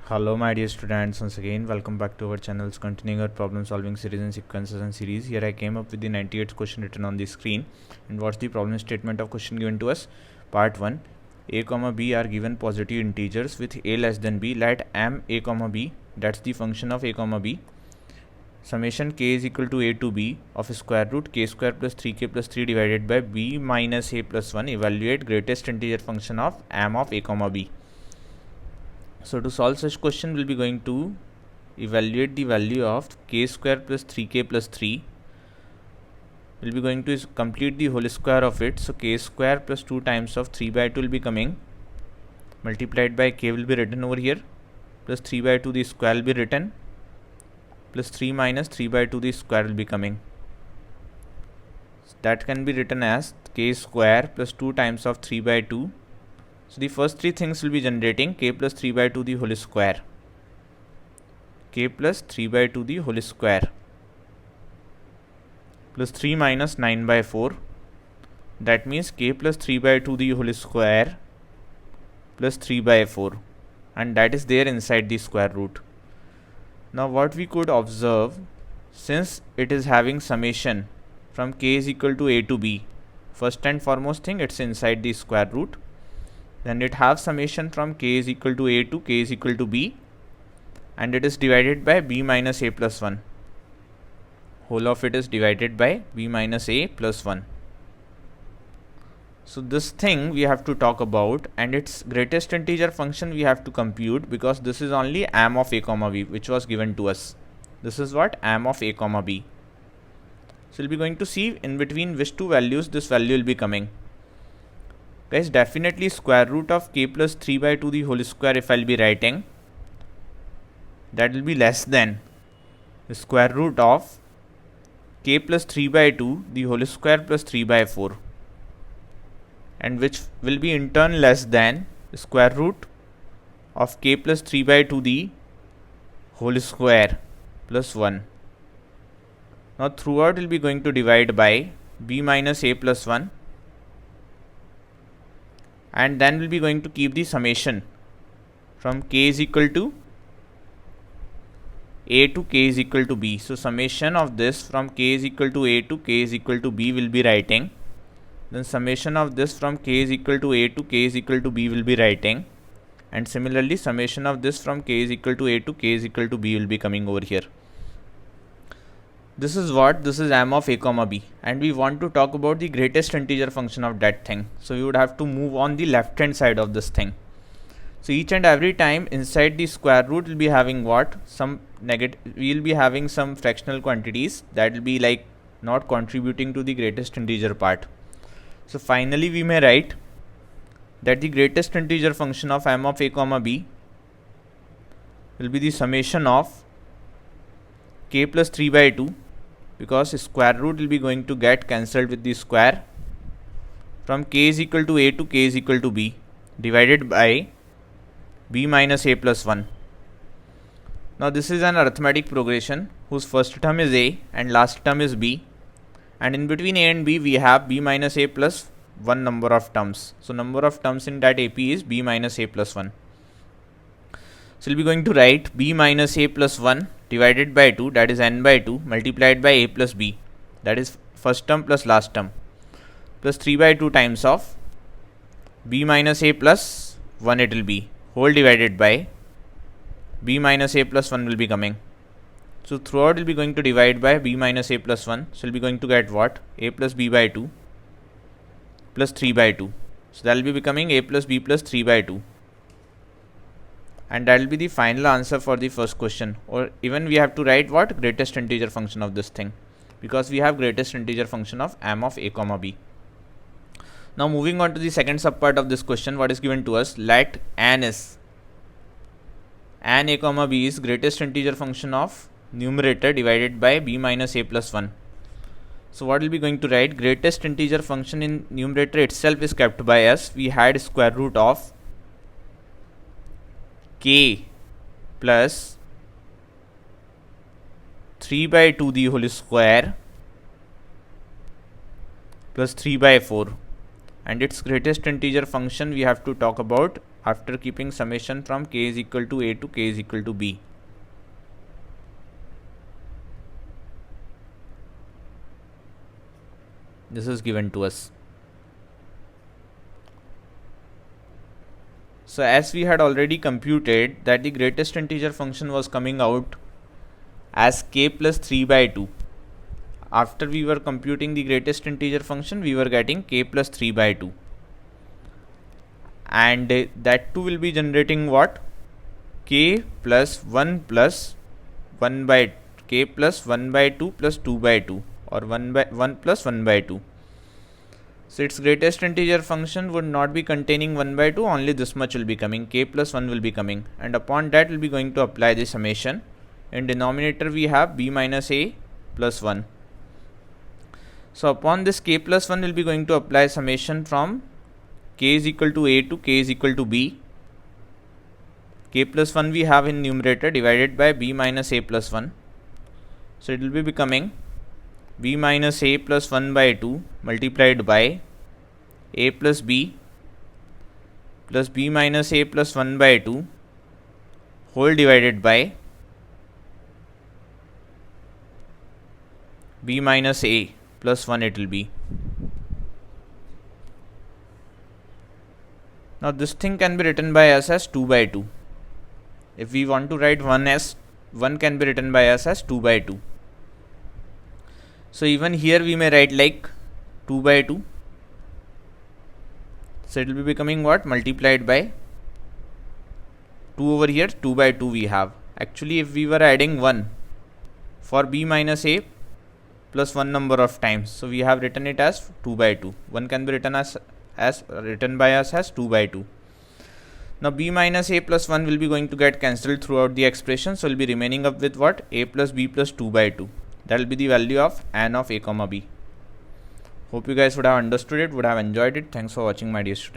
Hello my dear students, once again welcome back to our channels, continuing our problem solving series in sequences and series. Here I came up with the 98th question written on the screen. And what's the problem statement of question given to us? Part 1. A comma b are given positive integers with a less than b. Let m a comma b, that's the function of a comma b, summation k is equal to a to b of square root k square plus 3k plus 3 divided by b minus a plus 1. Evaluate greatest integer function of m of a comma b. So to solve such question, we'll be going to evaluate the value of k square plus 3k plus 3. We'll be going to complete the whole square of it. So k square plus 2 times of 3 by 2 will be coming, multiplied by k will be written over here, plus 3 by 2 the square will be written, plus 3 minus 3 by 2 the square will be coming. So that can be written as k square plus 2 times of 3 by 2. So the first three things will be generating k plus 3 by 2 the whole square, k plus 3 by 2 the whole square, plus 3 minus 9 by 4. That means k plus 3 by 2 the whole square plus 3 by 4, and that is there inside the square root. Now what we could observe, since it is having summation from k is equal to a to b, first and foremost thing, it's inside the square root. Then it have summation from k is equal to a to k is equal to b, and it is divided by b minus a plus 1. Whole of it is divided by b minus a plus 1. So this thing we have to talk about, and its greatest integer function we have to compute, because this is only m of a comma b which was given to us. This is what m of a comma b. So we'll be going to see in between which two values this value will be coming. Guys, definitely square root of k plus 3 by 2 the whole square, if I'll be writing, that will be less than the square root of k plus 3 by 2 the whole square plus 3 by 4, and which will be in turn less than the square root of k plus 3 by 2 the whole square plus 1. Now throughout we'll be going to divide by b minus a plus 1, and then we'll be going to keep the summation from k is equal to a to k is equal to b. So summation of this from k is equal to a to k is equal to b will be writing. Then summation of this from k is equal to a to k is equal to b will be writing. And similarly summation of this from k is equal to a to k is equal to b will be coming over here. This is m of a comma b, and we want to talk about the greatest integer function of that thing. So we would have to move on the left hand side of this thing. So each and every time inside the square root will be having what? Some negative, we will be having some fractional quantities that will be like not contributing to the greatest integer part. So finally we may write that the greatest integer function of m of a comma b will be the summation of k plus 3 by 2, because square root will be going to get cancelled with the square, from k is equal to a to k is equal to b, divided by b minus a plus 1. Now this is an arithmetic progression whose first term is a and last term is b, and in between a and b we have b minus a plus 1 number of terms. So number of terms in that AP is b minus a plus 1. So we'll be going to write b minus a plus 1 divided by 2, that is n by 2, multiplied by a plus b, that is first term plus last term, plus 3 by 2 times of b minus a plus 1 it will be, whole divided by b minus a plus 1 will be coming. So throughout we'll be going to divide by b minus a plus 1. So we'll be going to get what? A plus b by 2 plus 3 by 2. So that will be becoming a plus b plus 3 by 2. And that will be the final answer for the first question. Or even we have to write what? Greatest integer function of this thing, because we have greatest integer function of m of a comma b. Now moving on to the second subpart of this question, what is given to us? Let n a comma b is greatest integer function of numerator divided by b minus a plus 1. So what will be going to write? Greatest integer function in numerator itself is kept by us. We had square root of k plus 3 by 2 the whole square plus 3 by 4, and its greatest integer function we have to talk about after keeping summation from k is equal to a to k is equal to b. This is given to us. So as we had already computed that the greatest integer function was coming out as k plus 3 by 2. After we were computing the greatest integer function, we were getting k plus 3 by 2. And that too will be generating what? K plus 1 plus 1 by k plus 1 by 2 plus 2 by 2, or 1 by 1 plus 1 by 2. So its greatest integer function would not be containing 1 by 2, only this much will be coming, k plus 1 will be coming, and upon that will be going to apply the summation. In denominator we have b minus a plus 1. So upon this k plus 1 will be going to apply summation from k is equal to a to k is equal to b. K plus 1 we have in numerator divided by b minus a plus 1. So it will be becoming b minus a plus 1 by 2 multiplied by a plus b minus a plus 1 by 2 whole divided by b minus a plus 1 it will be. Now this thing can be written by us as 2 by 2. If we want to write 1 can be written by us as 2 by 2. So even here we may write like 2 by 2. So it will be becoming what? Multiplied by 2 over here, 2 by 2 we have. Actually if we were adding 1 for b minus a plus 1 number of times, so we have written it as 2 by 2. 1 can be written as written by us as 2 by 2. Now b minus a plus 1 will be going to get cancelled throughout the expression, so we'll be remaining up with what? A plus b plus 2 by 2. That will be the value of an of a comma b. Hope you guys would have understood it, would have enjoyed it. Thanks for watching, my dear students.